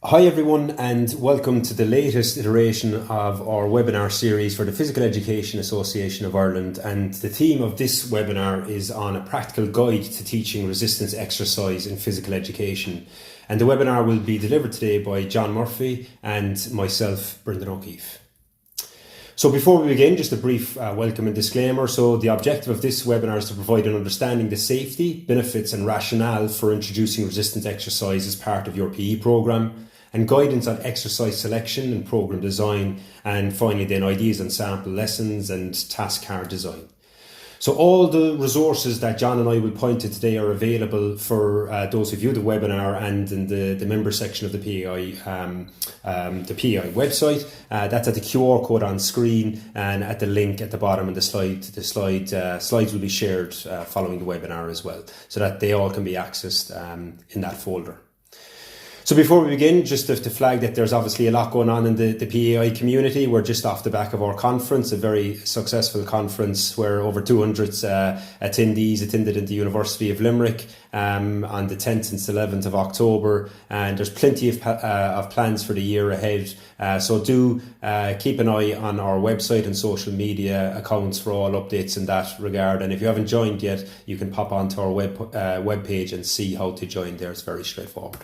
Hi everyone, and welcome to the latest iteration of our webinar series for the Physical Education Association of Ireland. And the theme of this webinar is on a practical guide to teaching resistance exercise in physical education. And the webinar will be delivered today by John Murphy and myself, Brendan O'Keefe. So before we begin, just a brief welcome and disclaimer. So the objective of this webinar is to provide an understanding the safety, benefits and rationale for introducing resistance exercise as part of your PE programme, and guidance on exercise selection and programme design, and finally then ideas on sample lessons and task card design. So all the resources that John and I will point to today are available for those who view the webinar and in the member section of the PEAI website. That's at the QR code on screen and at the link at the bottom of the slide. The slides will be shared following the webinar as well, so that they all can be accessed in that folder. So before we begin, just to flag that there's obviously a lot going on in the PEAI community. We're just off the back of our conference, a very successful conference where over 200 attendees attended at the University of Limerick on the 10th and 11th of October. And there's plenty of plans for the year ahead. So do keep an eye on our website and social media accounts for all updates in that regard. And if you haven't joined yet, you can pop onto our webpage and see how to join there. It's very straightforward.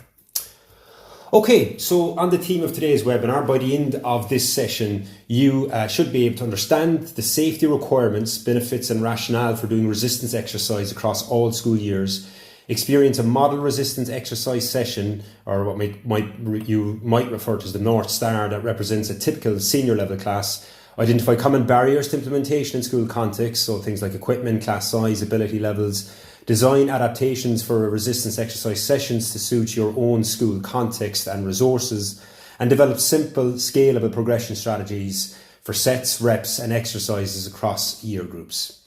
Okay, so on the theme of today's webinar, by the end of this session, you should be able to understand the safety requirements, benefits and rationale for doing resistance exercise across all school years, experience a model resistance exercise session, or what you might refer to as the North Star that represents a typical senior level class, identify common barriers to implementation in school context, so things like equipment, class size, ability levels, design adaptations for resistance exercise sessions to suit your own school context and resources, and develop simple, scalable progression strategies for sets, reps, and exercises across year groups.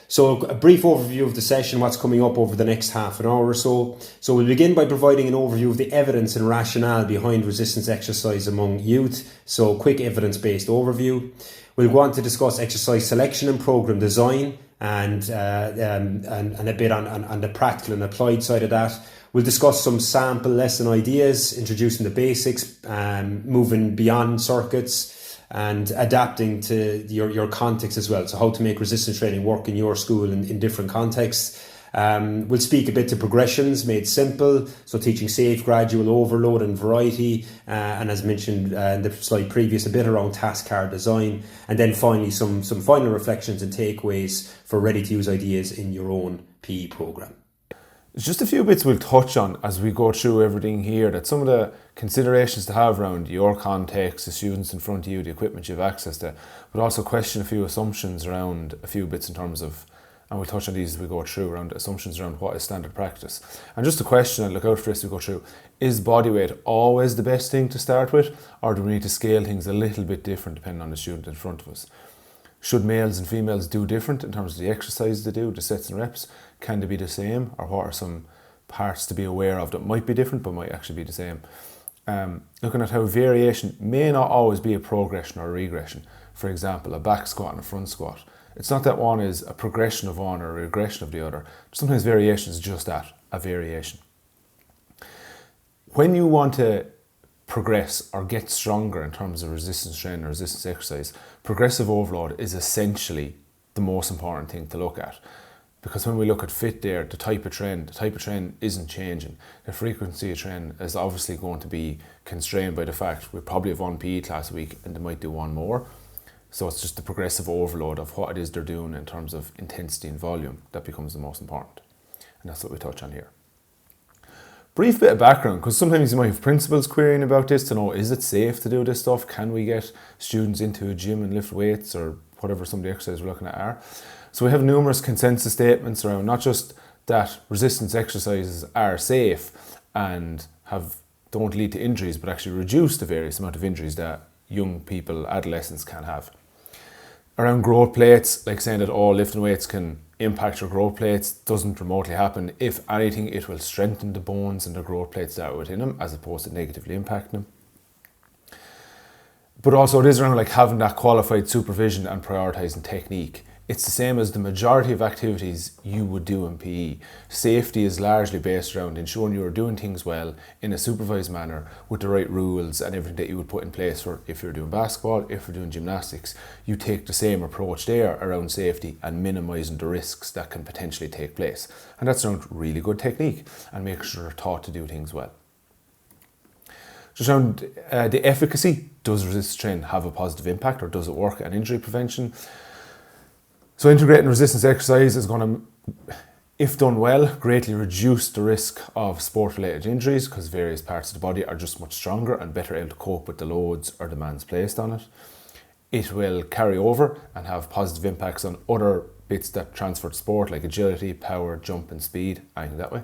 So a brief overview of the session, what's coming up over the next half an hour or so. So we'll begin by providing an overview of the evidence and rationale behind resistance exercise among youth. So quick evidence-based overview. We'll go on to discuss exercise selection and programme design, and a bit on the practical and applied side of that. We'll discuss some sample lesson ideas, introducing the basics, moving beyond circuits and adapting to your context as well. So how to make resistance training work in your school in different contexts. We'll speak a bit to progressions made simple, so teaching safe, gradual, overload and variety, and as mentioned in the slide previous, a bit around task card design, and then finally some final reflections and takeaways for ready to use ideas in your own PE programme. There's just a few bits we'll touch on as we go through everything here, that some of the considerations to have around your context, the students in front of you, the equipment you have access to, but also question a few assumptions around a few bits in terms of, and we'll touch on these as we go through, around assumptions around what is standard practice. And just a question, and look out for this as we go through, is bodyweight always the best thing to start with, or do we need to scale things a little bit different depending on the student in front of us? Should males and females do different in terms of the exercises they do, the sets and reps? Can they be the same, or what are some parts to be aware of that might be different but might actually be the same? Looking at how variation may not always be a progression or a regression. For example, a back squat and a front squat. It's not that one is a progression of one or a regression of the other. Sometimes variation is just that, a variation. When you want to progress or get stronger in terms of resistance training or resistance exercise, progressive overload is essentially the most important thing to look at. Because when we look at fit there, the type of trend isn't changing. The frequency of training is obviously going to be constrained by the fact we probably have one PE class a week and they might do one more. So it's just the progressive overload of what it is they're doing in terms of intensity and volume that becomes the most important. And that's what we touch on here. Brief bit of background, because sometimes you might have principals querying about this to know, is it safe to do this stuff? Can we get students into a gym and lift weights, or whatever some of the exercises we're looking at are? So we have numerous consensus statements around not just that resistance exercises are safe and don't lead to injuries, but actually reduce the various amount of injuries that young people, adolescents can have. Around growth plates, like saying that all lifting weights can impact your growth plates, doesn't remotely happen. If anything, it will strengthen the bones and the growth plates that are within them, as opposed to negatively impacting them. But also it is around like having that qualified supervision and prioritising technique it's the same as the majority of activities you would do in PE. Safety is largely based around ensuring you are doing things well in a supervised manner with the right rules and everything that you would put in place for if you're doing basketball, if you're doing gymnastics. You take the same approach there around safety and minimising the risks that can potentially take place. And that's around really good technique and making sure they're taught to do things well. Just around the efficacy, does resistance training have a positive impact or does it work at injury prevention? So integrating resistance exercise is going to, if done well, greatly reduce the risk of sport-related injuries because various parts of the body are just much stronger and better able to cope with the loads or demands placed on it. It will carry over and have positive impacts on other bits that transfer to sport like agility, power, jump and speed, anything that way.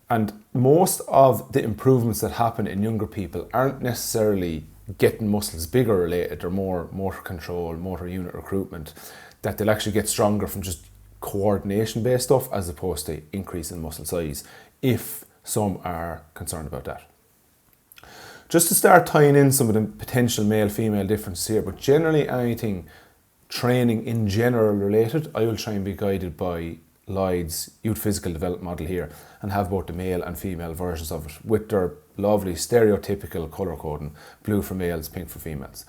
And most of the improvements that happen in younger people aren't necessarily getting muscles bigger related or more motor control, motor unit recruitment, that they'll actually get stronger from just coordination based stuff as opposed to increase in muscle size, if some are concerned about that. Just to start tying in some of the potential male-female differences here, but generally anything training in general related, I will try and be guided by Lloyd's Youth Physical Development model here and have both the male and female versions of it with their lovely stereotypical colour coding, blue for males, pink for females.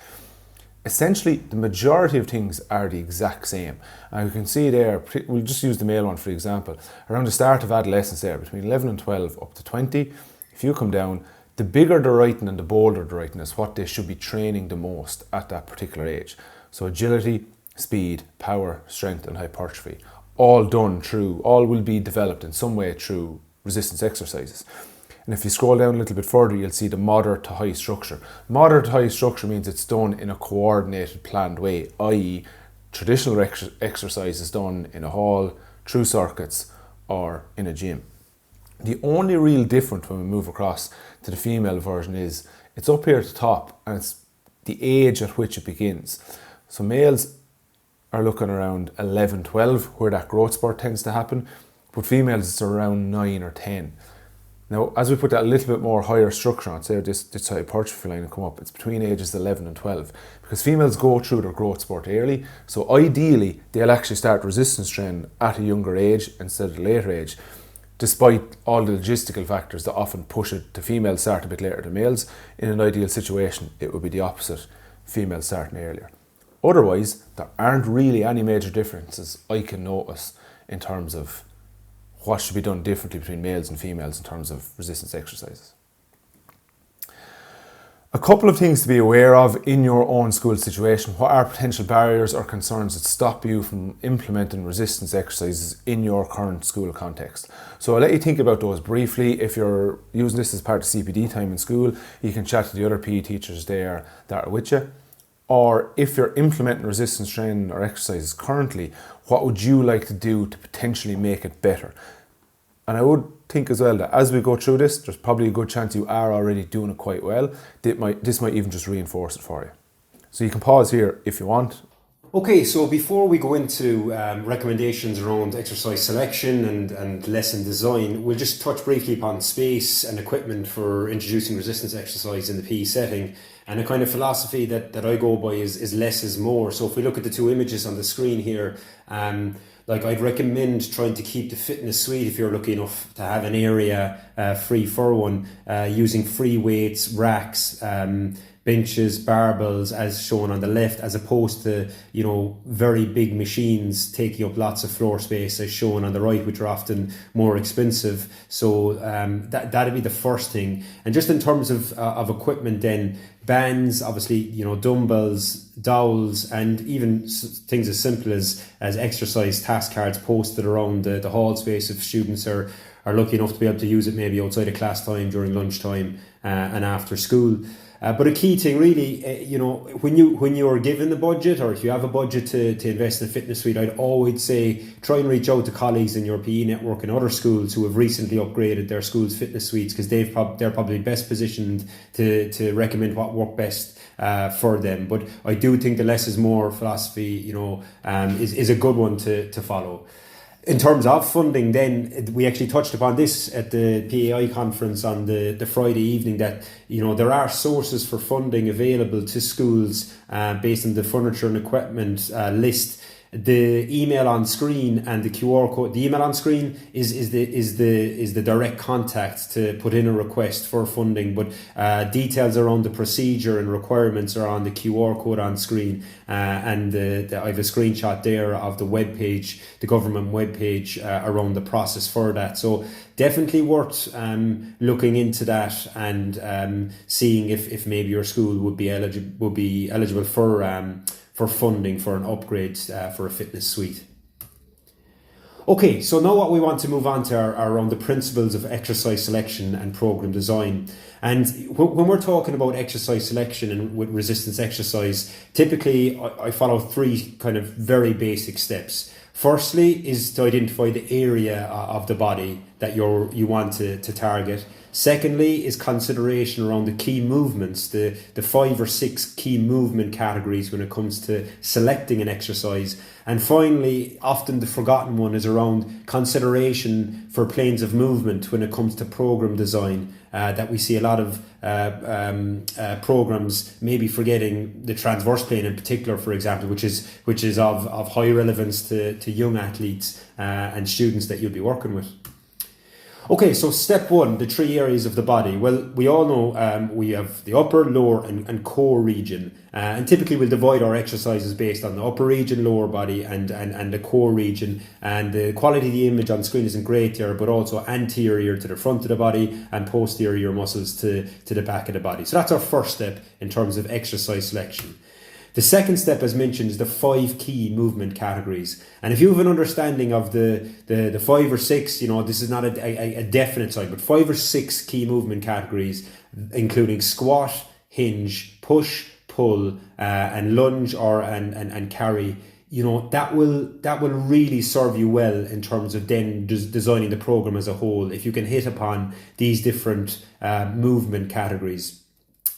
Essentially, the majority of things are the exact same. And you can see there, we'll just use the male one for example, around the start of adolescence there, between 11 and 12 up to 20, if you come down, the bigger the writing and the bolder the writing is what they should be training the most at that particular age. So agility, speed, power, strength and hypertrophy. All will be developed in some way through resistance exercises. And if you scroll down a little bit further, you'll see the moderate to high structure. Moderate to high structure means it's done in a coordinated, planned way, i.e. traditional exercise is done in a hall, through circuits, or in a gym. The only real difference when we move across to the female version is it's up here at the top and it's the age at which it begins. So males are looking around 11, 12 where that growth spurt tends to happen, but females it's around 9 or 10. Now as we put that a little bit more higher structure on, say this hypertrophy line will come up, it's between ages 11 and 12 because females go through their growth spurt early, so ideally they'll actually start resistance training at a younger age instead of a later age. Despite all the logistical factors that often push it to females start a bit later than males, in an ideal situation it would be the opposite, females starting earlier. Otherwise, there aren't really any major differences I can notice in terms of what should be done differently between males and females in terms of resistance exercises. A couple of things to be aware of in your own school situation. What are potential barriers or concerns that stop you from implementing resistance exercises in your current school context? So I'll let you think about those briefly. If you're using this as part of CPD time in school, you can chat to the other PE teachers there that are with you. Or if you're implementing resistance training or exercises currently, what would you like to do to potentially make it better? And I would think as well that as we go through this, there's probably a good chance you are already doing it quite well. This might even just reinforce it for you. So you can pause here if you want. Okay, so before we go into recommendations around exercise selection and lesson design, we'll just touch briefly upon space and equipment for introducing resistance exercise in the PE setting. And a kind of philosophy that I go by is less is more. So if we look at the two images on the screen here, I'd recommend trying to keep the fitness suite, if you're lucky enough to have an area free for one, using free weights, racks, benches, barbells as shown on the left, as opposed to, very big machines taking up lots of floor space as shown on the right, which are often more expensive. So that'd be the first thing. And just in terms of equipment then, bands, obviously, dumbbells, dowels, and even things as simple as exercise task cards posted around the hall space if students are lucky enough to be able to use it maybe outside of class time, during lunchtime and after school. But a key thing really, when you are given the budget, or if you have a budget to invest in a fitness suite, I'd always say try and reach out to colleagues in your PE network and other schools who have recently upgraded their school's fitness suites, because they're probably best positioned to recommend what work best for them. But I do think the less is more philosophy, is a good one to follow. In terms of funding, then we actually touched upon this at the PEAI conference on the Friday evening, that there are sources for funding available to schools based on the furniture and equipment list. The email on screen and the QR code. The email on screen is the direct contact to put in a request for funding, but details around the procedure and requirements are on the QR code on screen, and I have a screenshot there of the webpage, the government webpage around the process for that. So definitely worth looking into that and seeing if maybe your school would be eligible for funding for an upgrade for a fitness suite. Okay, so now what we want to move on to are around the principles of exercise selection and program design. And when we're talking about exercise selection and with resistance exercise, typically I follow three kind of very basic steps. Firstly is to identify the area of the body that you want to target. Secondly is consideration around the key movements, the 5 or 6 key movement categories when it comes to selecting an exercise. And finally, often the forgotten one is around consideration for planes of movement when it comes to program design, that we see a lot of programs maybe forgetting the transverse plane in particular, for example, which is of high relevance to young athletes and students that you'll be working with. Okay, so step one, the 3 areas of the body. Well, we all know we have the upper, lower and core region. And typically we'll divide our exercises based on the upper region, lower body and the core region. And the quality of the image on screen isn't great here, but also anterior to the front of the body and posterior muscles to the back of the body. So that's our first step in terms of exercise selection. The second step, as mentioned, is the 5 key movement categories. And if you have an understanding of the 5 or 6, this is not a definite sign, but 5 or 6 key movement categories, including squat, hinge, push, pull, and lunge and carry, that will really serve you well in terms of then designing the program as a whole, if you can hit upon these different movement categories.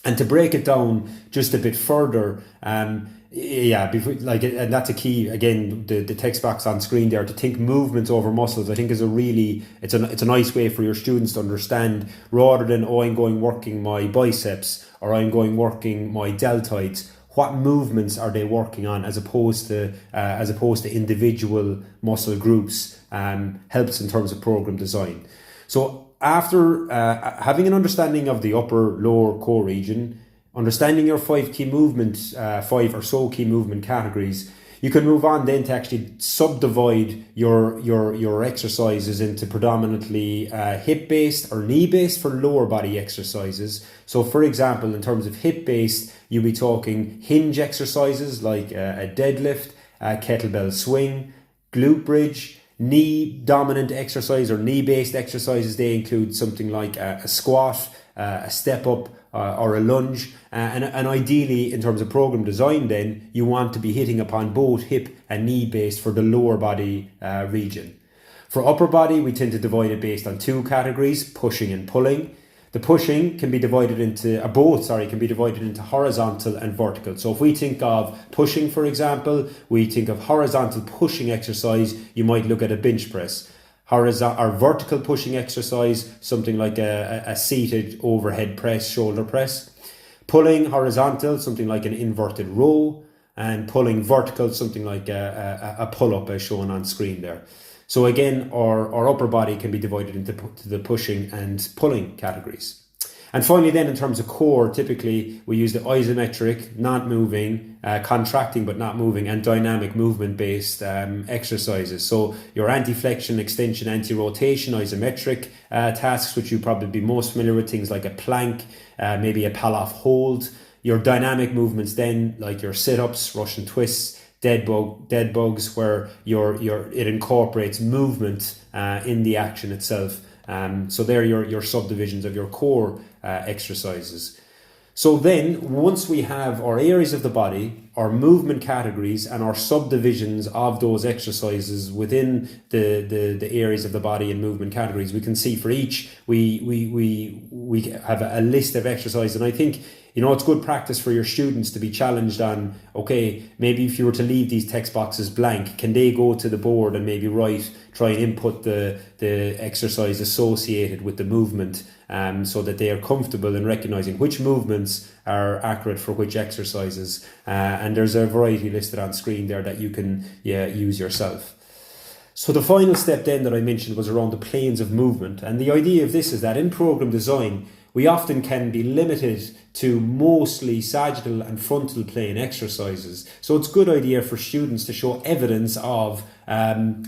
And to break it down just a bit further, and that's a key, again, the text box on screen there, to think movements over muscles, I think is it's a nice way for your students to understand, rather than, I'm going working my biceps or I'm going working my deltoids, what movements are they working on as opposed to individual muscle groups, helps in terms of program design. So after having an understanding of the upper, lower, core region, understanding your 5 key movements, 5 or so key movement categories, you can move on then to actually subdivide your exercises into predominantly hip-based or knee-based for lower body exercises. So for example, in terms of hip-based, you'll be talking hinge exercises like a deadlift, a kettlebell swing, glute bridge. Knee dominant exercise or knee based exercises, they include something like a squat, a step up or a lunge, and ideally in terms of program design then you want to be hitting upon both hip and knee based for the lower body region. For upper body, we tend to divide it based on 2 categories, pushing and pulling. The pushing can be divided into horizontal and vertical. So if we think of pushing, for example, we think of horizontal pushing exercise, you might look at a bench press. Or vertical pushing exercise, something like a seated overhead press, shoulder press. Pulling horizontal, something like an inverted row. And pulling vertical, something like a pull-up as shown on screen there. So again, our upper body can be divided into the pushing and pulling categories. And finally then, in terms of core, typically we use the isometric, not moving, contracting but not moving, and dynamic movement based exercises. So your anti-flexion, extension, anti-rotation, isometric tasks, which you probably be most familiar with, things like a plank, maybe a pull-off hold. Your dynamic movements then, like your sit-ups, Russian twists, dead bugs, where it incorporates movement in the action itself. So they're your subdivisions of your core exercises. So then, once we have our areas of the body, our movement categories, and our subdivisions of those exercises within the areas of the body and movement categories, we can see for each we have a list of exercises. And I think It's good practice for your students to be challenged on, okay, maybe if you were to leave these text boxes blank, can they go to the board and maybe try and input the exercise associated with the movement, so that they are comfortable in recognizing which movements are accurate for which exercises. And there's a variety listed on screen there that you can use yourself. So the final step then that I mentioned was around the planes of movement. And the idea of this is that in program design, we often can be limited to mostly sagittal and frontal plane exercises. So it's a good idea for students to show evidence of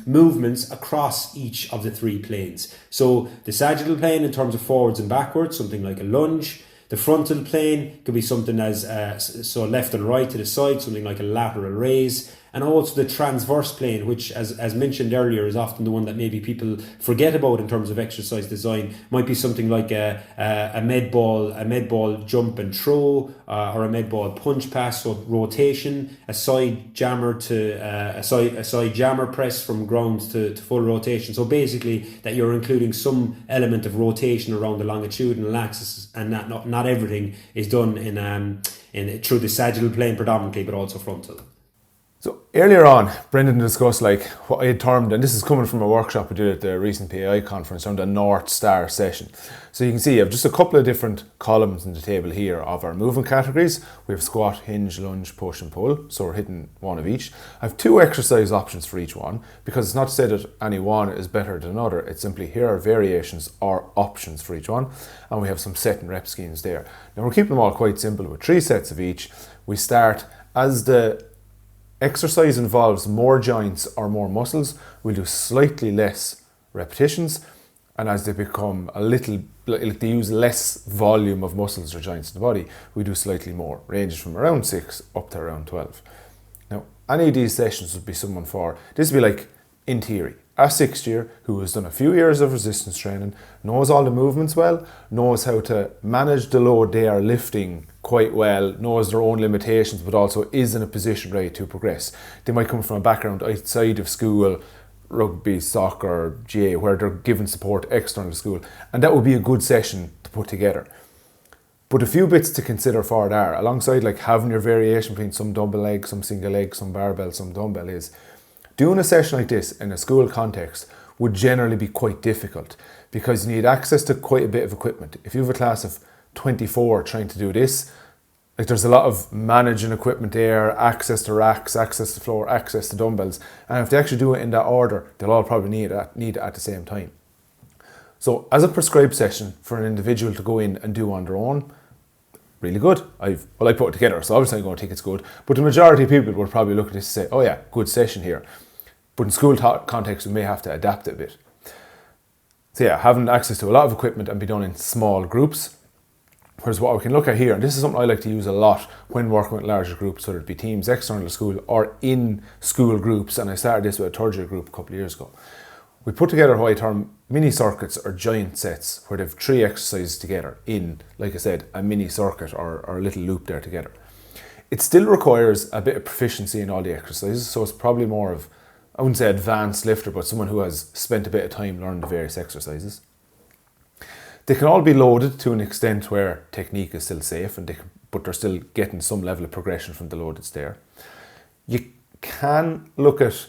movements across each of the 3 planes. So the sagittal plane in terms of forwards and backwards, something like a lunge. The frontal plane could be something as so left and right to the side, something like a lateral raise. And also the transverse plane, which as mentioned earlier is often the one that maybe people forget about in terms of exercise design, might be something like a med ball jump and throw, or a med ball punch pass, so rotation, a side jammer a side jammer press from ground to full rotation. So basically that you're including some element of rotation around the longitudinal axis, and that not everything is done in through the sagittal plane predominantly, but also frontal. So earlier on, Brendan discussed what I had termed, and this is coming from a workshop we did at the recent PEAI conference, around a North Star session. So you can see I have just a couple of different columns in the table here of our movement categories. We have squat, hinge, lunge, push and pull, so we're hitting one of each. I have 2 exercise options for each one, because it's not to say that any one is better than another. It's simply here are variations or options for each one, and we have some set and rep schemes there. Now we're keeping them all quite simple with 3 sets of each. We start, as the exercise involves more joints or more muscles, we'll do slightly less repetitions, and as they become they use less volume of muscles or joints in the body, we do slightly more, ranges from around 6 up to around 12. Now, any of these sessions would be someone this would be like, in theory, a 6th year who has done a few years of resistance training, knows all the movements well, knows how to manage the load they are lifting quite well, knows their own limitations, but also is in a position ready to progress. They might come from a background outside of school, rugby, soccer, GA, where they're given support external to school, and that would be a good session to put together. But a few bits to consider for it are, alongside having your variation between some dumbbell leg, some single leg, some barbell, some dumbbell, is doing a session like this in a school context would generally be quite difficult, because you need access to quite a bit of equipment. If you have a class of 24 trying to do this, there's a lot of managing equipment there, access to racks, access to floor, access to dumbbells, and if they actually do it in that order, they'll all probably need it at the same time. So as a prescribed session for an individual to go in and do on their own, really good. I put it together, so obviously I'm going to think it's good, but the majority of people would probably look at this and say, oh yeah, good session here. But in school context, we may have to adapt it a bit. So yeah, having access to a lot of equipment and be done in small groups. Whereas what we can look at here, and this is something I like to use a lot when working with larger groups, whether it be teams external to school or in school groups, and I started this with a 3rd year group a couple of years ago. We put together what I term mini circuits or giant sets, where they have 3 exercises together in, like I said, a mini circuit or a little loop there together. It still requires a bit of proficiency in all the exercises, so it's probably more of, I wouldn't say advanced lifter, but someone who has spent a bit of time learning the various exercises. They can all be loaded to an extent where technique is still safe, but they're still getting some level of progression from the load that's there. You can look at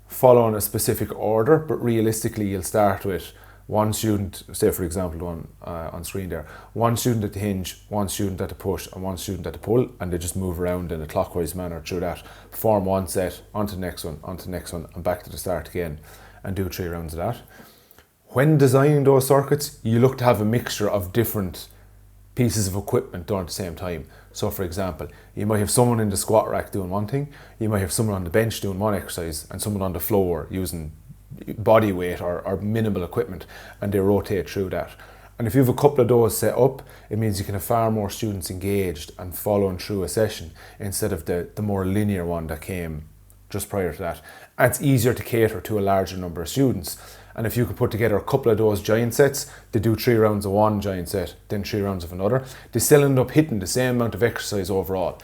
following a specific order, but realistically you'll start with one student, say for example one on screen there, one student at the hinge, one student at the push and one student at the pull, and they just move around in a clockwise manner through that, perform one set, onto the next one, onto the next one, and back to the start again, and do 3 rounds of that. When designing those circuits, you look to have a mixture of different pieces of equipment done at the same time. So for example, you might have someone in the squat rack doing one thing, you might have someone on the bench doing one exercise, and someone on the floor using body weight or minimal equipment, and they rotate through that. And if you have a couple of those set up, it means you can have far more students engaged and following through a session instead of the more linear one that came just prior to that. And it's easier to cater to a larger number of students. And if you could put together a couple of those giant sets, they do 3 rounds of one giant set, then 3 rounds of another, they still end up hitting the same amount of exercise overall.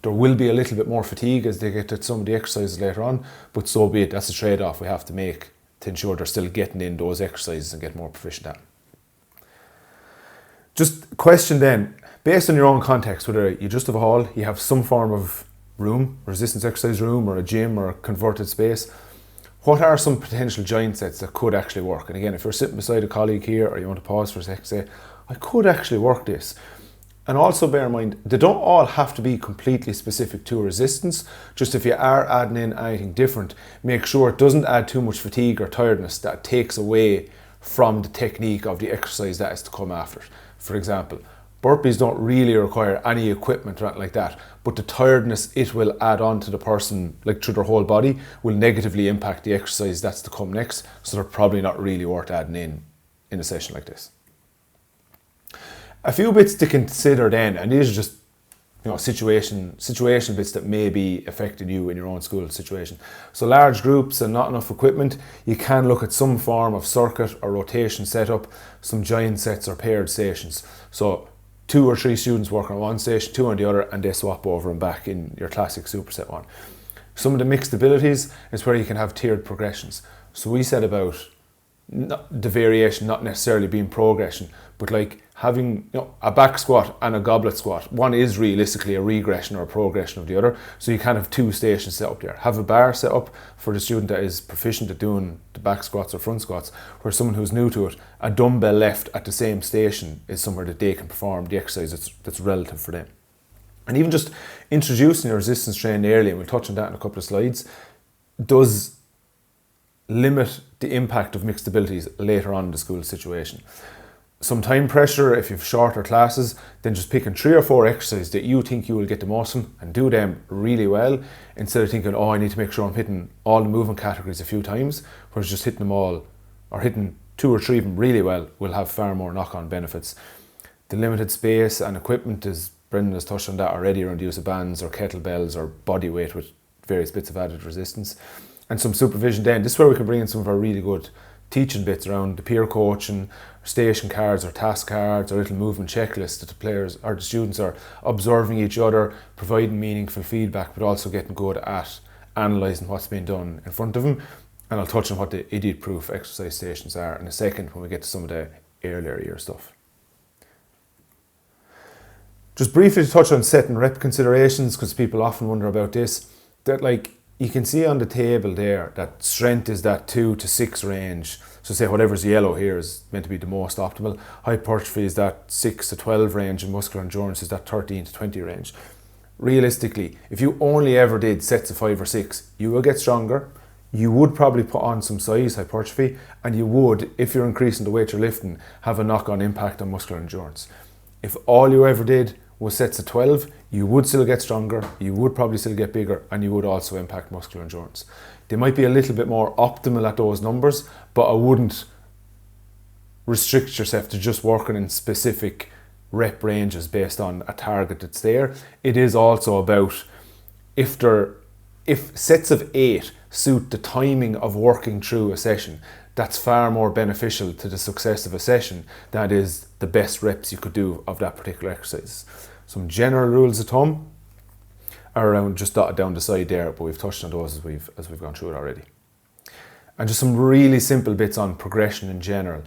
There will be a little bit more fatigue as they get to some of the exercises later on, but so be it. That's a trade-off we have to make to ensure they're still getting in those exercises and get more proficient at. Just a question then, based on your own context, whether you just have a hall, you have some form of room, resistance exercise room, or a gym, or a converted space, what are some potential joint sets that could actually work? And again, if you're sitting beside a colleague here, or you want to pause for a sec, say, I could actually work this. And also bear in mind, they don't all have to be completely specific to resistance. Just if you are adding in anything different, make sure it doesn't add too much fatigue or tiredness that takes away from the technique of the exercise that is to come after it. For example, burpees don't really require any equipment or anything like that, but the tiredness it will add on to the person, like through their whole body, will negatively impact the exercise that's to come next, so they're probably not really worth adding in a session like this. A few bits to consider then, and these are just situation bits that may be affecting you in your own school situation. So large groups and not enough equipment, you can look at some form of circuit or rotation setup, some giant sets or paired stations. So 2 or 3 students working on one station, 2 on the other, and they swap over and back in your classic superset one. Some of the mixed abilities is where you can have tiered progressions. So we said about the variation not necessarily being progression, but like having a back squat and a goblet squat. One is realistically a regression or a progression of the other. So you can have 2 stations set up there. Have a bar set up for the student that is proficient at doing the back squats or front squats, where someone who's new to it, a dumbbell left at the same station is somewhere that they can perform the exercise that's relative for them. And even just introducing your resistance training early, and we'll touch on that in a couple of slides, does limit the impact of mixed abilities later on in the school situation. Some time pressure, if you have shorter classes, then just picking 3 or 4 exercises that you think you will get the most from and do them really well, instead of thinking, I need to make sure I'm hitting all the movement categories a few times, whereas just hitting them all, or hitting 2 or 3 of them really well, will have far more knock-on benefits. The limited space and equipment, as Brendan has touched on that already, around the use of bands or kettlebells or body weight with various bits of added resistance. And some supervision then. This is where we can bring in some of our really good teaching bits around the peer coaching, station cards or task cards or little movement checklists that the players or the students are observing each other, providing meaningful feedback, but also getting good at analysing what's being done in front of them. And I'll touch on what the idiot-proof exercise stations are in a second when we get to some of the earlier year stuff. Just briefly to touch on set and rep considerations, because people often wonder about this, that like you can see on the table there that strength is that 2 to 6 range. So say whatever's yellow here is meant to be the most optimal. Hypertrophy is that 6 to 12 range, and muscular endurance is that 13 to 20 range. Realistically, if you only ever did sets of 5 or 6, you will get stronger. You would probably put on some size hypertrophy, and you would, if you're increasing the weight you're lifting, have a knock-on impact on muscular endurance. If all you ever did was sets of 12, you would still get stronger, you would probably still get bigger, and you would also impact muscular endurance. They might be a little bit more optimal at those numbers, but I wouldn't restrict yourself to just working in specific rep ranges based on a target that's there. It is also about if sets of 8 suit the timing of working through a session, that's far more beneficial to the success of a session than is the best reps you could do of that particular exercise. Some general rules of thumb are around just dotted down the side there, but we've touched on those as we've gone through it already. And just some really simple bits on progression in general.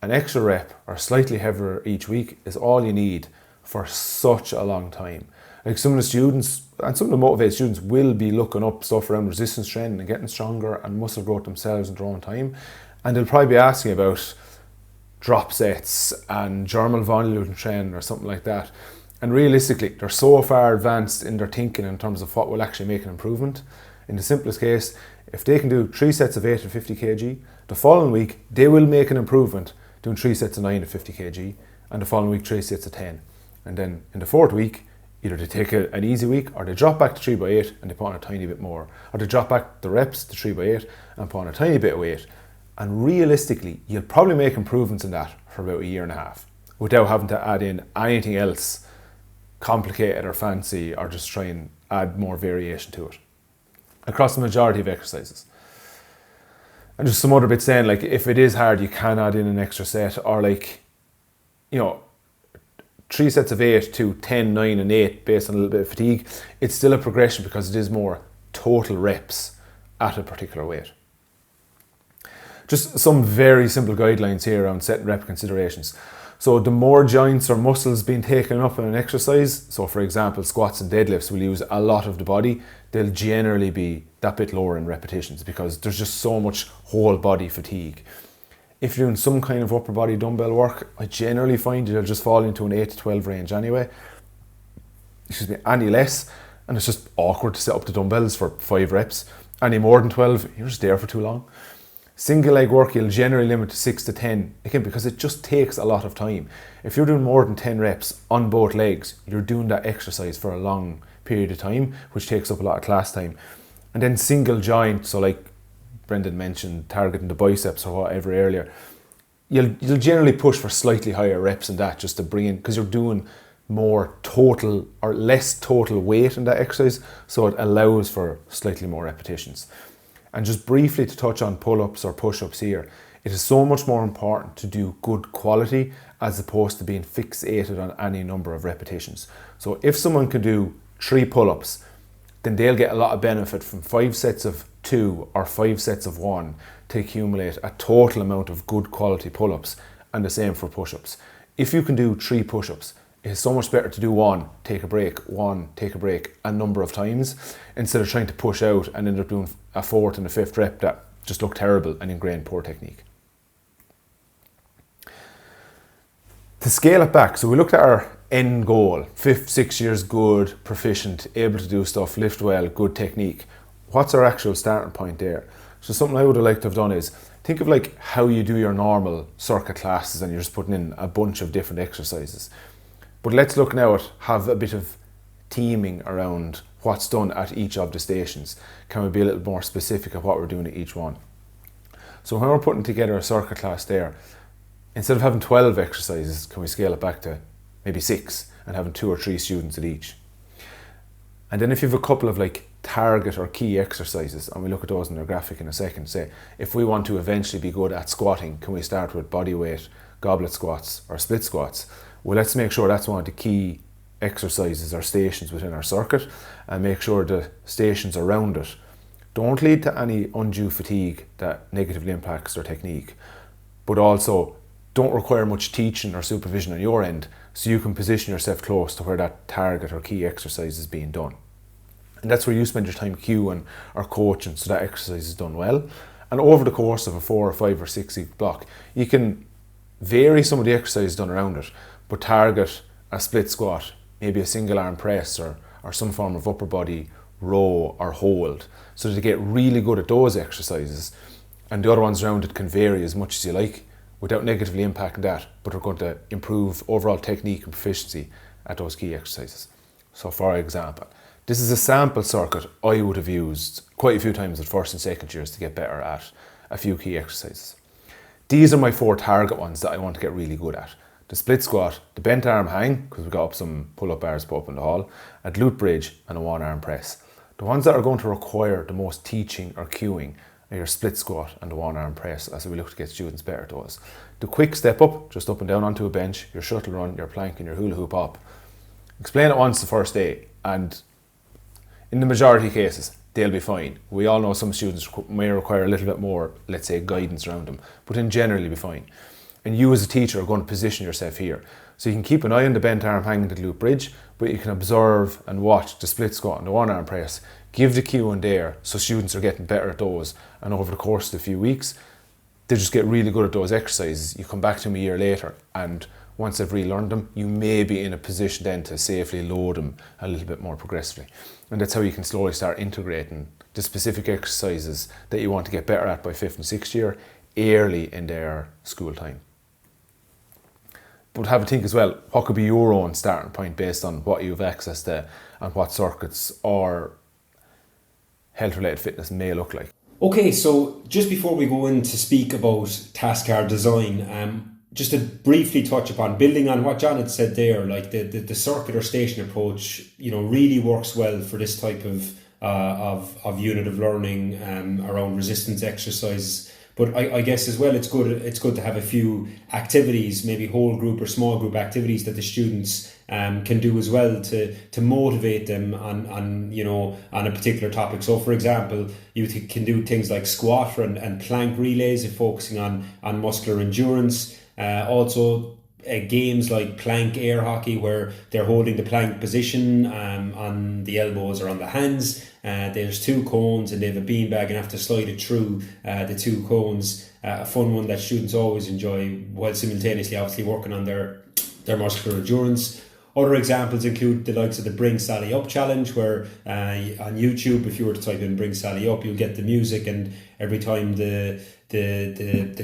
An extra rep or slightly heavier each week is all you need for such a long time. Like some of the students and some of the motivated students will be looking up stuff around resistance training and getting stronger and muscle growth themselves in their own time, and they'll probably be asking about drop sets and germal volume training or something like that. And realistically, they're so far advanced in their thinking in terms of what will actually make an improvement. In the simplest case, if they can do 3 sets of 8 at 50 kg, the following week they will make an improvement doing 3 sets of 9 at 50 kg, and the following week 3 sets of 10. And then in the 4th week, either they take an easy week, or they drop back to 3 by 8 and they put on a tiny bit more, or they drop back the reps to 3 by 8 and put on a tiny bit of weight. And realistically, you'll probably make improvements in that for about 1.5 years without having to add in anything else complicated or fancy, or just try and add more variation to it across the majority of exercises. And just some other bits saying, like, if it is hard, you can add in an extra set, or 3 sets of 8 to 10, 9 and 8 based on a little bit of fatigue. It's still a progression because it is more total reps at a particular weight. Just some very simple guidelines here around set and rep considerations. So the more joints or muscles being taken up in an exercise, so for example squats and deadlifts will use a lot of the body, they'll generally be that bit lower in repetitions because there's just so much whole body fatigue. If you're doing some kind of upper body dumbbell work, I generally find you'll just fall into an 8 to 12 range anyway. Any less, and it's just awkward to set up the dumbbells for 5 reps. Any more than 12, you're just there for too long. Single leg work, you'll generally limit to 6 to 10, again, because it just takes a lot of time. If you're doing more than 10 reps on both legs, you're doing that exercise for a long period of time, which takes up a lot of class time. And then single joint, so like Brendan mentioned, targeting the biceps or whatever earlier, you'll generally push for slightly higher reps than that just to bring in, because you're doing more total or less total weight in that exercise, so it allows for slightly more repetitions. And just briefly to touch on pull-ups or push-ups here, it is so much more important to do good quality as opposed to being fixated on any number of repetitions. So if someone can do 3 pull-ups, then they'll get a lot of benefit from 5 sets of 2 or 5 sets of 1 to accumulate a total amount of good quality pull-ups, and the same for push-ups. If you can do 3 push-ups, it's so much better to do 1, take a break, 1, take a break a number of times, instead of trying to push out and end up doing a 4th and a 5th rep that just look terrible and ingrain poor technique. To scale it back, so we looked at our end goal, 5, 6 years good, proficient, able to do stuff, lift well, good technique. What's our actual starting point there? So something I would have liked to have done is, think of like how you do your normal circuit classes and you're just putting in a bunch of different exercises. But let's look now at have a bit of teaming around what's done at each of the stations. Can we be a little more specific of what we're doing at each one? So when we're putting together a circuit class there, instead of having 12 exercises, can we scale it back to maybe 6 and having 2 or 3 students at each? And then if you have a couple of like target or key exercises, and we look at those in our graphic in a second, say if we want to eventually be good at squatting, can we start with body weight, goblet squats or split squats? Well, let's make sure that's one of the key exercises or stations within our circuit, and make sure the stations around it don't lead to any undue fatigue that negatively impacts their technique, but also don't require much teaching or supervision on your end, so you can position yourself close to where that target or key exercise is being done. And that's where you spend your time cueing or coaching so that exercise is done well. And over the course of a 4 or 5 or 6 week block, you can vary some of the exercises done around it, but target a split squat, maybe a single arm press or some form of upper body row or hold, so that you get really good at those exercises, and the other ones around it can vary as much as you like without negatively impacting that, but are going to improve overall technique and proficiency at those key exercises. So for example, this is a sample circuit I would have used quite a few times at first and second years to get better at a few key exercises. These are my 4 target ones that I want to get really good at. The split squat, the bent arm hang, because we've got up some pull-up bars put up in the hall, a glute bridge and a 1 arm press. The ones that are going to require the most teaching or cueing are your split squat and the 1 arm press, as we look to get students better at those. The quick step up, just up and down onto a bench, your shuttle run, your plank and your hula hoop hop. Explain it once the first day, and in the majority of cases, they'll be fine. We all know some students may require a little bit more, let's say, guidance around them, but in general, you'll be fine. And you as a teacher are going to position yourself here. So you can keep an eye on the bent arm hang and the glute bridge, but you can observe and watch the split squat and the 1 arm press. Give the cue in there so students are getting better at those. And over the course of a few weeks, they just get really good at those exercises. You come back to them a year later, and once they've relearned them, you may be in a position then to safely load them a little bit more progressively. And that's how you can slowly start integrating the specific exercises that you want to get better at by 5th and 6th year early in their school time. But have a think as well, what could be your own starting point based on what you have access to and what circuits or health-related fitness may look like. Okay, so just before we go in to speak about task card design, just to briefly touch upon building on what John had said there, like the circuit or station approach, really works well for this type of unit of learning around resistance exercises. But I guess as well, it's good to have a few activities, maybe whole group or small group activities that the students can do as well to motivate them on a particular topic. So for example, you can do things like squat and plank relays, focusing on muscular endurance. Also games like plank air hockey, where they're holding the plank position on the elbows or on the hands. There's 2 cones and they have a beanbag and have to slide it through the 2 cones. A fun one that students always enjoy, while simultaneously obviously working on their muscular endurance. Other examples include the likes of the Bring Sally Up challenge, where on YouTube, if you were to type in Bring Sally Up, you'll get the music, and every time the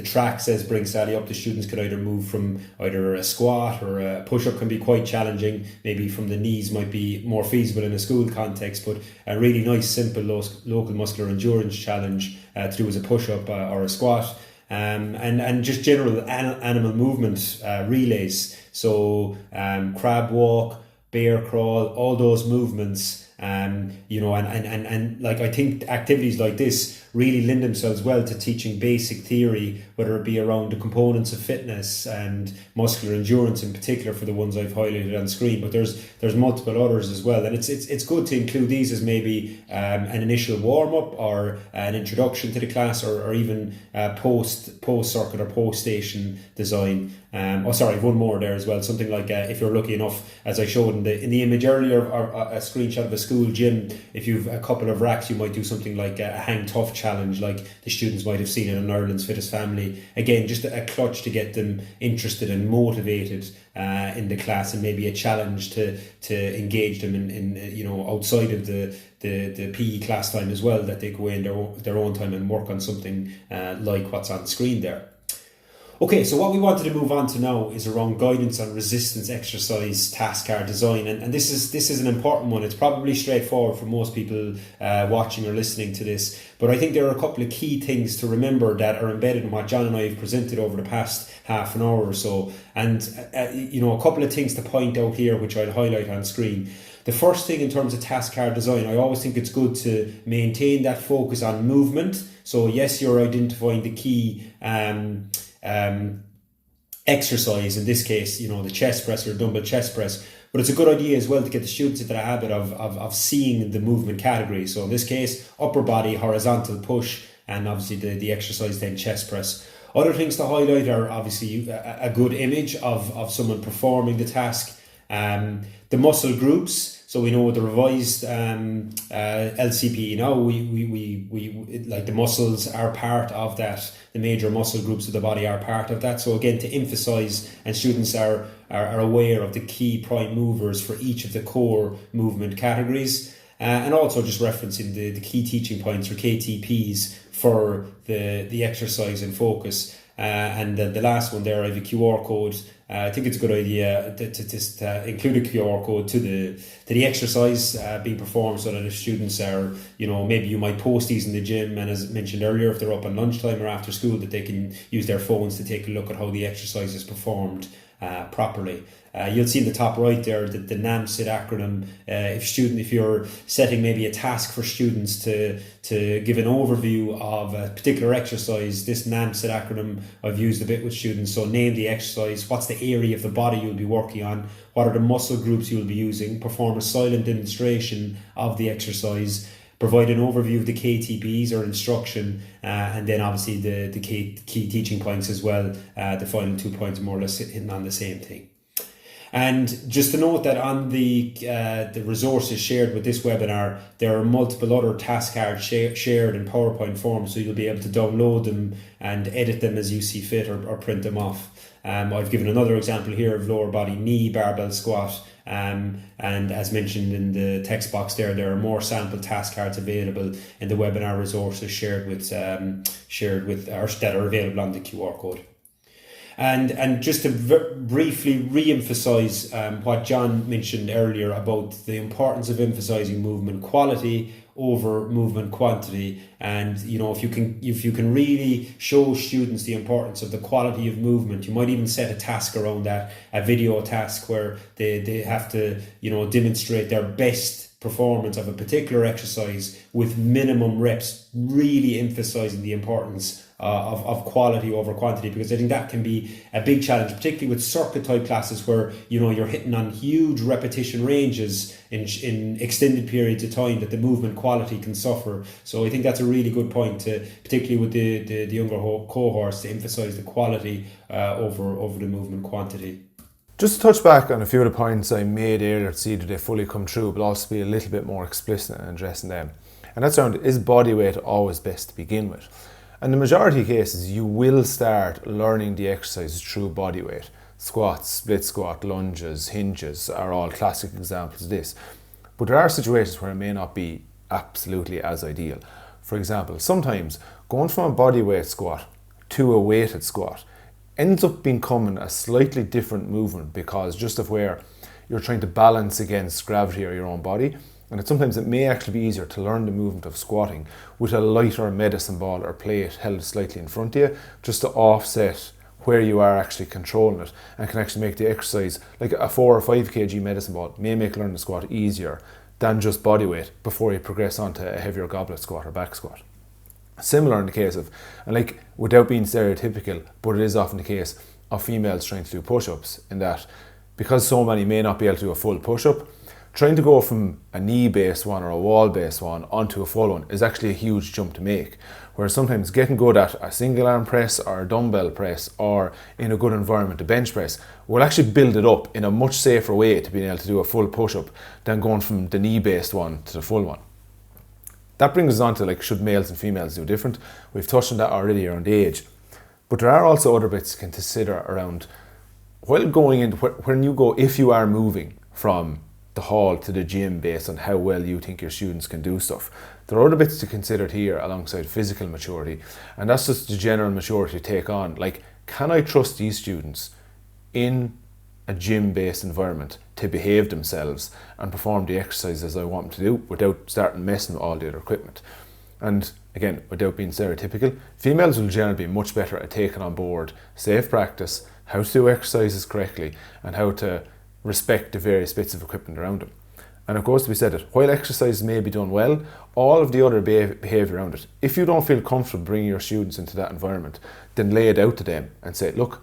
track says Bring Sally Up, the students can either move from either a squat or a push-up. Can be quite challenging. Maybe from the knees might be more feasible in a school context, but a really nice, simple local muscular endurance challenge to do as a push-up or a squat. And just general animal movement relays. So crab walk, bear crawl, all those movements, and like I think activities like this really lend themselves well to teaching basic theory, whether it be around the components of fitness and muscular endurance in particular for the ones I've highlighted on screen. But there's multiple others as well, and it's good to include these as maybe an initial warm up or an introduction to the class, or even post circuit or post station design. One more there as well. Something like if you're lucky enough, as I showed in the image earlier, or a screenshot of a school gym, if you've a couple of racks, you might do something like a hang tough challenge, like the students might have seen it in Ireland's Fittest Family. Again, just a clutch to get them interested and motivated in the class, and maybe a challenge to engage them in outside of the PE class time as well, that they go in their own time and work on something like what's on the screen there. Okay, so what we wanted to move on to now is around guidance on resistance exercise task card design, and this is an important one. It's probably straightforward for most people watching or listening to this, but I think there are a couple of key things to remember that are embedded in what John and I have presented over the past half an hour or so, and a couple of things to point out here which I'll highlight on screen. The first thing in terms of task card design, I always think it's good to maintain that focus on movement. So yes, you're identifying the key exercise, in this case, the chest press or dumbbell chest press, but it's a good idea as well to get the students into the habit of seeing the movement category. So in this case, upper body horizontal push, and obviously the exercise then chest press. Other things to highlight are obviously a good image of someone performing the task, the muscle groups. So we know the revised LCP now, we like the muscles are part of that. The major muscle groups of the body are part of that. So again, to emphasize, and students are aware of the key prime movers for each of the core movement categories, and also just referencing the key teaching points or KTPs for the exercise and focus. And the last one there, I have a QR code. I think it's a good idea to include a QR code to the exercise being performed, so that if students are, maybe you might post these in the gym, and as mentioned earlier, if they're up on lunchtime or after school, that they can use their phones to take a look at how the exercise is performed properly. You'll see in the top right there that the NAMSIT acronym. If you're setting maybe a task for students to give an overview of a particular exercise, this NAMSIT acronym I've used a bit with students. So name the exercise, what's the area of the body you'll be working on, what are the muscle groups you'll be using, perform a silent demonstration of the exercise, provide an overview of the KTPs or instruction, and then obviously the key teaching points as well. The final 2 points more or less hitting on the same thing. And just to note that on the resources shared with this webinar, there are multiple other task cards shared in PowerPoint form, so you'll be able to download them and edit them as you see fit, or print them off. I've given another example here of lower body knee barbell squat, and as mentioned in the text box there are more sample task cards available in the webinar resources shared with or that are available on the QR code. And just to briefly re-emphasize what John mentioned earlier about the importance of emphasizing movement quality over movement quantity, and if you can really show students the importance of the quality of movement, you might even set a task around that, a video task where they have to demonstrate their best performance of a particular exercise with minimum reps, really emphasizing the importance of quality over quantity, because I think that can be a big challenge, particularly with circuit type classes where you're hitting on huge repetition ranges in extended periods of time, that the movement quality can suffer. So I think that's a really good point, particularly with the younger cohorts, to emphasize the quality over the movement quantity. Just to touch back on a few of the points I made earlier to see that they fully come true, but also be a little bit more explicit in addressing them. And that's around, is body weight always best to begin with? And in the majority of cases, you will start learning the exercises through body weight. Squats, split squat, lunges, hinges are all classic examples of this. But there are situations where it may not be absolutely as ideal. For example, sometimes going from a body weight squat to a weighted squat ends up becoming a slightly different movement because just of where you're trying to balance against gravity or your own body, and sometimes it may actually be easier to learn the movement of squatting with a lighter medicine ball or plate held slightly in front of you, just to offset where you are actually controlling it, and can actually make the exercise, like a 4 or 5 kg medicine ball may make learning the squat easier than just body weight before you progress onto a heavier goblet squat or back squat. Similar in the case of, and like without being stereotypical, but it is often the case of females trying to do push-ups, in that because so many may not be able to do a full push-up, trying to go from a knee-based one or a wall-based one onto a full one is actually a huge jump to make. Whereas sometimes getting good at a single arm press or a dumbbell press, or in a good environment a bench press, will actually build it up in a much safer way to being able to do a full push-up than going from the knee-based one to the full one. That brings us on to, like, should males and females do different? We've touched on that already around age. But there are also other bits you can consider around while going in, when you go, if you are moving from the hall to the gym based on how well you think your students can do stuff. There are other bits to consider here alongside physical maturity, and that's just the general maturity to take on. Like, can I trust these students in a gym-based environment to behave themselves and perform the exercises I want them to do without starting messing with all the other equipment? And again, without being stereotypical, females will generally be much better at taking on board safe practice, how to do exercises correctly, and how to respect the various bits of equipment around them. And it goes to be said that while exercise may be done well, all of the other behaviour around it, if you don't feel comfortable bringing your students into that environment, then lay it out to them and say, look,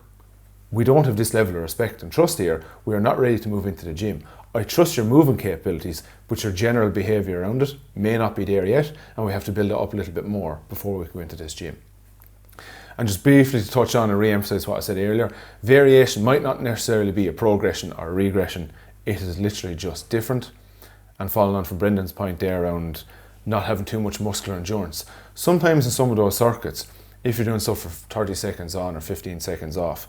we don't have this level of respect and trust here. We are not ready to move into the gym. I trust your moving capabilities, but your general behaviour around it may not be there yet, and we have to build it up a little bit more before we go into this gym. And just briefly to touch on and re-emphasise what I said earlier, variation might not necessarily be a progression or a regression. It is literally just different. And following on from Brendan's point there around not having too much muscular endurance, sometimes in some of those circuits, if you're doing stuff for 30 seconds on or 15 seconds off,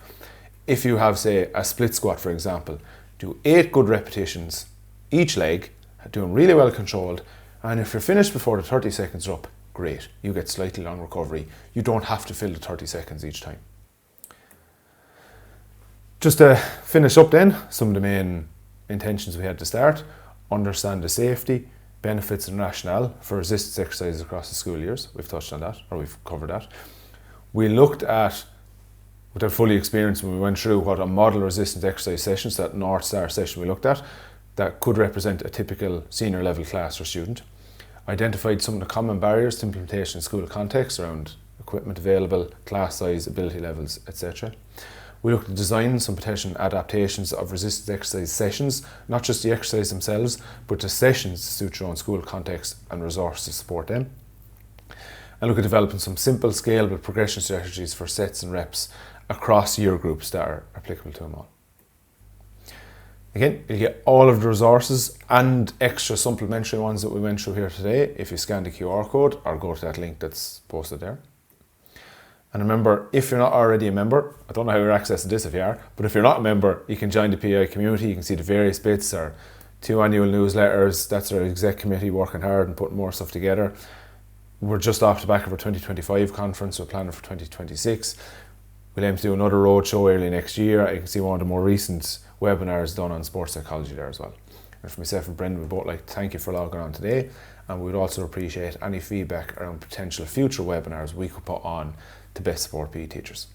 if you have, say, a split squat, for example, do 8 good repetitions each leg, doing really well controlled, and if you're finished before the 30 seconds are up, great, you get slightly long recovery. You don't have to fill the 30 seconds each time. Just to finish up then, some of the main intentions we had to start: understand the safety, benefits and rationale for resistance exercises across the school years. We've touched on that, or we've covered that. We looked at, without fully experienced, when we went through what a model resistance exercise session, so that North Star session we looked at, that could represent a typical senior level class or student. Identified some of the common barriers to implementation in school context around equipment available, class size, ability levels, etc. We looked at designing some potential adaptations of resistance exercise sessions, not just the exercise themselves, but the sessions to suit your own school context and resources to support them. And look at developing some simple, scalable progression strategies for sets and reps across year groups that are applicable to them all. Again, you'll get all of the resources and extra supplementary ones that we went through here today if you scan the QR code or go to that link that's posted there. And remember, if you're not already a member, I don't know how you're accessing this if you are, but if you're not a member, you can join the PEAI community. You can see the various bits, our 2 annual newsletters. That's our exec committee working hard and putting more stuff together. We're just off the back of our 2025 conference. We're planning for 2026. We'll aim to do another roadshow early next year. You can see one of the more recent webinars done on sports psychology there as well. And for myself and Brendan, we'd both like to thank you for logging on today, and we would also appreciate any feedback around potential future webinars we could put on to best support PE teachers.